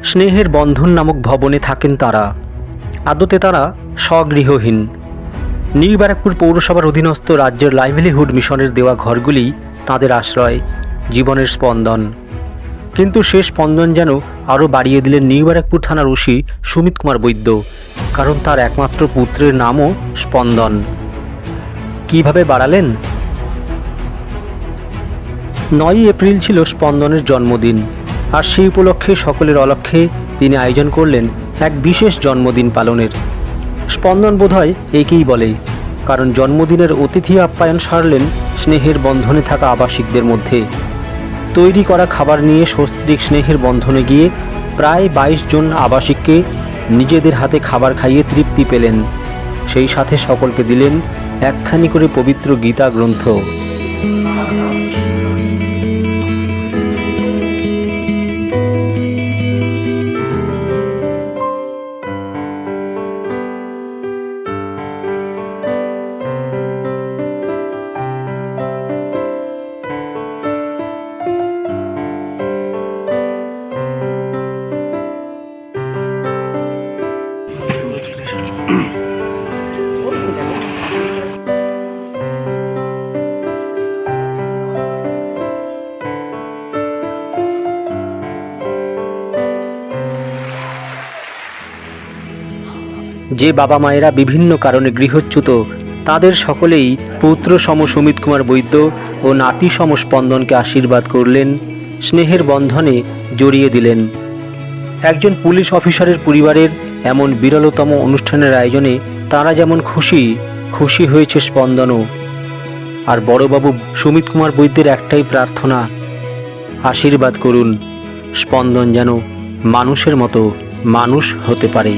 স্নেহের বন্ধন নামক ভবনে থাকেন তারা। আদতে তারা স্বগৃহহীন। নিউ ব্যারাকপুর পৌরসভার অধীনস্থ রাজ্যের লাইভলিহুড মিশনের দেওয়া ঘরগুলি তাদের আশ্রয়, জীবনের স্পন্দন। কিন্তু সে স্পন্দন যেন আরও বাড়িয়ে দিলেন নিউ ব্যারাকপুর থানার ওসি সুমিত কুমার বৈদ্য, কারণ তার একমাত্র পুত্রের নামও স্পন্দন। কিভাবে বাড়ালেন? 9ই এপ্রিল ছিল স্পন্দনের জন্মদিন, আর সেই উপলক্ষে সকলের অলক্ষ্যে তিনি আয়োজন করলেন এক বিশেষ জন্মদিন পালনের। স্পন্দন বোধহয় একেই বলে, কারণ জন্মদিনের অতিথি আপ্যায়ন সারলেন স্নেহের বন্ধনে থাকা আবাসিকদের মধ্যে। তৈরি করা খাবার নিয়ে সস্ত্রীক স্নেহের বন্ধনে গিয়ে প্রায় 22 জন আবাসিককে নিজেদের হাতে খাবার খাইয়ে তৃপ্তি পেলেন। সেই সাথে সকলকে দিলেন একখানি করে পবিত্র গীতা গ্রন্থ। যে বাবা মায়েরা বিভিন্ন কারণে গৃহচ্যুত, তাদের সকলেই পুত্র সম সুমিত কুমার বৈদ্য ও নাতি সম স্পন্দনকে আশীর্বাদ করলেন, স্নেহের বন্ধনে জড়িয়ে দিলেন। একজন পুলিশ অফিসারের পরিবারের এমন বিরলতম অনুষ্ঠানের আয়োজনে তারা যেমন খুশি, খুশি হয়েছে স্পন্দনও। আর বড়বাবু সুমিত কুমার বৈদ্যের একটাই প্রার্থনা, আশীর্বাদ করুন স্পন্দন যেন মানুষের মতো মানুষ হতে পারে।